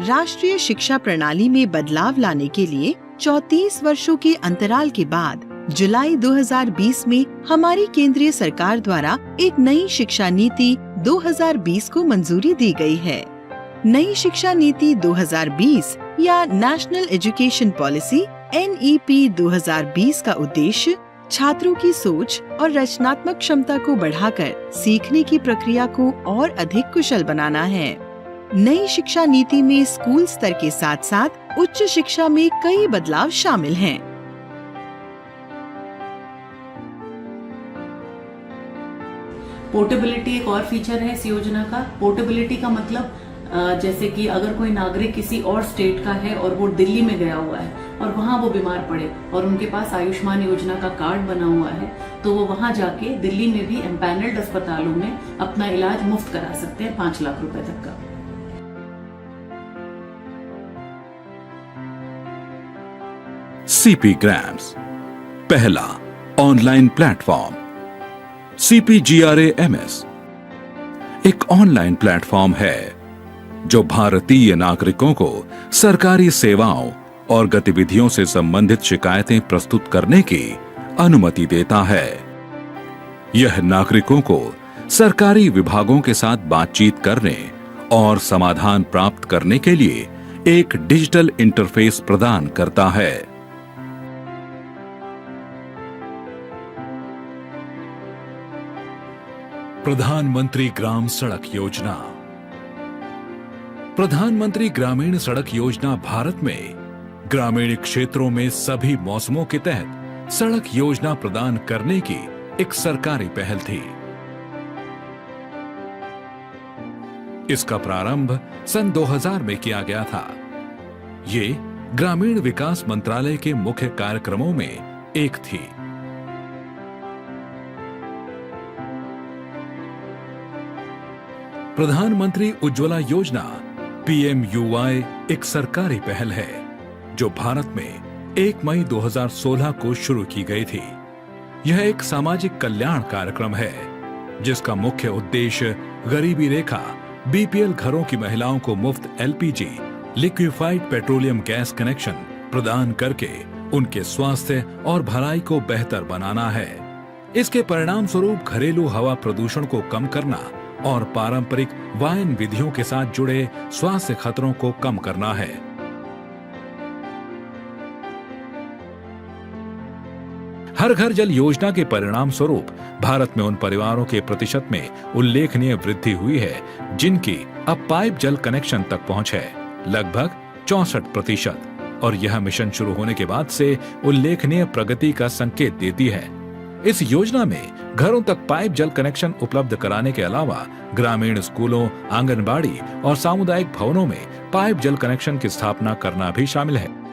राष्ट्रीय शिक्षा प्रणाली में बदलाव लाने के लिए 34 वर्षों के अंतराल के बाद जुलाई 2020 में हमारी केंद्रीय सरकार द्वारा एक नई शिक्षा नीति 2020 को मंजूरी दी गई है। नई शिक्षा नीति 2020 या नेशनल एजुकेशन पॉलिसी NEP 2020 का उद्देश्य छात्रों की सोच और रचनात्मक क्षमता को बढ़ाकर सीखने की प्रक्रिया को और अधिक कुशल बनाना है। नई शिक्षा नीति में स्कूल स्तर के साथ साथ उच्च शिक्षा में कई बदलाव शामिल हैं। पोर्टेबिलिटी एक और फीचर है इस योजना का। पोर्टेबिलिटी का मतलब जैसे कि अगर कोई नागरिक किसी और स्टेट का है और वो दिल्ली में गया हुआ है और वहां वो बीमार पड़े और उनके पास आयुष्मान योजना का कार्ड बना हुआ है, तो वो वहां जाके दिल्ली में भी एम्पैनल्ड अस्पतालों में अपना इलाज मुफ्त करा सकते हैं 5 लाख रुपए तक का। CP ग्राम्स, पहला ऑनलाइन प्लेटफॉर्म। CPGRA-MS एक ऑनलाइन प्लेटफॉर्म है जो भारतीय नागरिकों को सरकारी सेवाओं और गतिविधियों से संबंधित शिकायतें प्रस्तुत करने की अनुमति देता है। यह नागरिकों को सरकारी विभागों के साथ बातचीत करने और समाधान प्राप्त करने के लिए एक डिजिटल इंटरफेस प्रदान करता है। प्रधानमंत्री ग्राम सड़क योजना। प्रधानमंत्री ग्रामीण सड़क योजना भारत में ग्रामीण क्षेत्रों में सभी मौसमों के तहत सड़क योजना प्रदान करने की एक सरकारी पहल थी। इसका प्रारंभ सन 2000 में किया गया था। ये ग्रामीण विकास मंत्रालय के मुख्य कार्यक्रमों में एक थी। प्रधानमंत्री उज्ज्वला योजना PMUY एक सरकारी पहल है जो भारत में 1 मई 2016 को शुरू की गई थी। यह एक सामाजिक कल्याण कार्यक्रम है जिसका मुख्य उद्देश्य गरीबी रेखा BPL घरों की महिलाओं को मुफ्त LPG liquefied petroleum gas connection प्रदान करके उनके स्वास्थ्य और भलाई को बेहतर बनाना है। इसके परिणाम स्वरूप घरेलू हवा प्रदूषण को कम करना और पारंपरिक वायन विधियों के साथ जुड़े स्वास्थ्य खतरों को कम करना है। हर घर जल योजना के परिणाम स्वरूप भारत में उन परिवारों के प्रतिशत में उल्लेखनीय वृद्धि हुई है जिनकी अब पाइप जल कनेक्शन तक पहुंच है, लगभग 64%, और यह मिशन शुरू होने के बाद से उल्लेखनीय प्रगति का संकेत देती है। इस योजना में घरों तक पाइप जल कनेक्शन उपलब्ध कराने के अलावा ग्रामीण स्कूलों, आंगनबाड़ी और सामुदायिक भवनों में पाइप जल कनेक्शन की स्थापना करना भी शामिल है।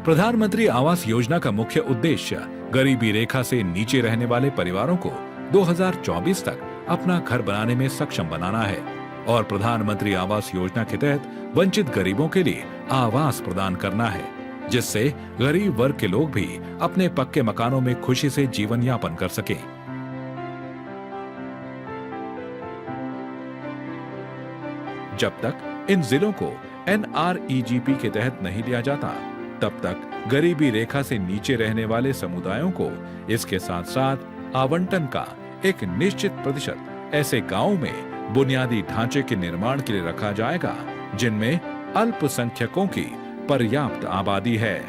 प्रधानमंत्री आवास योजना का मुख्य उद्देश्य गरीबी रेखा से नीचे रहने वाले परिवारों को 2024 तक अपना घर बनाने में सक्षम बनाना है और प्रधानमंत्री आवास योजना के तहत वंचित गरीबों के लिए आवास प्रदान करना है, जिससे गरीब वर्ग के लोग भी अपने पक्के मकानों में खुशी से जीवन यापन कर सकें। जब तक इन जिलों को NREGP के तहत नहीं लिया जाता, तब तक गरीबी रेखा से नीचे रहने वाले समुदायों को इसके साथ साथ आवंटन का एक निश्चित प्रतिशत ऐसे गांवों में बुनियादी ढांचे के निर्माण के लिए रखा जाएगा जिनमें अल्पसंख्यकों की पर्याप्त आबादी है। –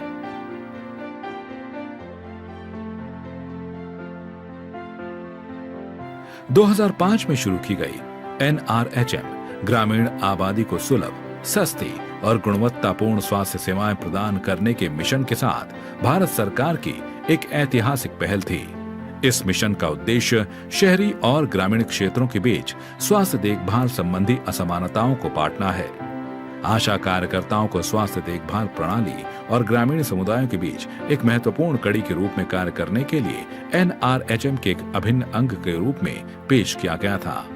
2005 में शुरू की गई NRHM ग्रामीण आबादी को सुलभ, सस्ती और गुणवत्तापूर्ण स्वास्थ्य सेवाएं प्रदान करने के मिशन के साथ भारत सरकार की एक ऐतिहासिक पहल थी। इस मिशन का उद्देश्य शहरी और ग्रामीण क्षेत्रों के बीच स्वास्थ्य देखभाल संबंधी असमानताओं को पाटना है। आशा कार्यकर्ताओं को स्वास्थ्य देखभाल प्रणाली और ग्रामीण समुदायों के बीच एक महत्वपूर्ण कड़ी के रूप में कार्य करने के लिए NRHM के एक अभिन्न अंग के रूप में पेश किया गया था।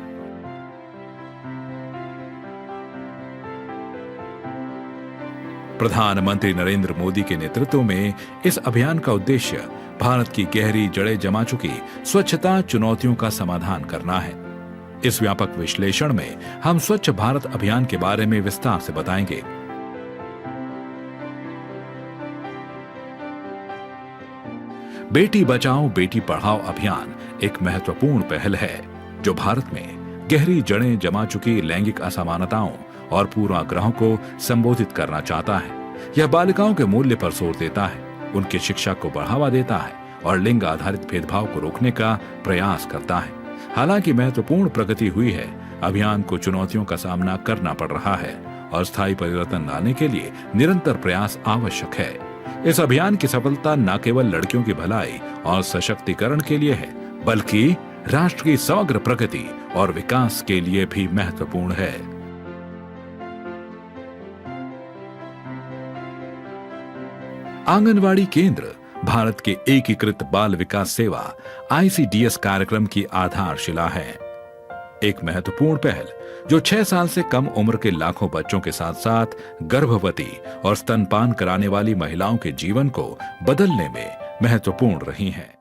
प्रधानमंत्री नरेंद्र मोदी के नेतृत्व में इस अभियान का उद्देश्य भारत की गहरी जड़ें जमा चुकी स्वच्छता चुनौतियों का समाधान करना है। इस व्यापक विश्लेषण में हम स्वच्छ भारत अभियान के बारे में विस्तार से बताएंगे। बेटी बचाओ बेटी पढ़ाओ अभियान एक महत्वपूर्ण पहल है जो भारत में गहरी जड़ें जमा चुकी लैंगिक असमानताओं और पूर्वाग्रहों को संबोधित करना चाहता है। यह बालिकाओं के मूल्य पर जोर देता है, उनकी शिक्षा को बढ़ावा देता है और लिंग आधारित भेदभाव को रोकने का प्रयास करता है। हालांकि महत्वपूर्ण प्रगति हुई है, अभियान को चुनौतियों का सामना करना पड़ रहा है और स्थायी परिवर्तन लाने के लिए निरंतर प्रयास आवश्यक है। इस अभियान की सफलता न केवल लड़कियों की भलाई और सशक्तिकरण के लिए है, बल्कि राष्ट्र की समग्र प्रगति और विकास के लिए भी महत्वपूर्ण है। आंगनवाड़ी केंद्र भारत के एकीकृत बाल विकास सेवा ICDS कार्यक्रम की आधारशिला है। एक महत्वपूर्ण पहल जो 6 साल से कम उम्र के लाखों बच्चों के साथ साथ गर्भवती और स्तनपान कराने वाली महिलाओं के जीवन को बदलने में महत्वपूर्ण रही है।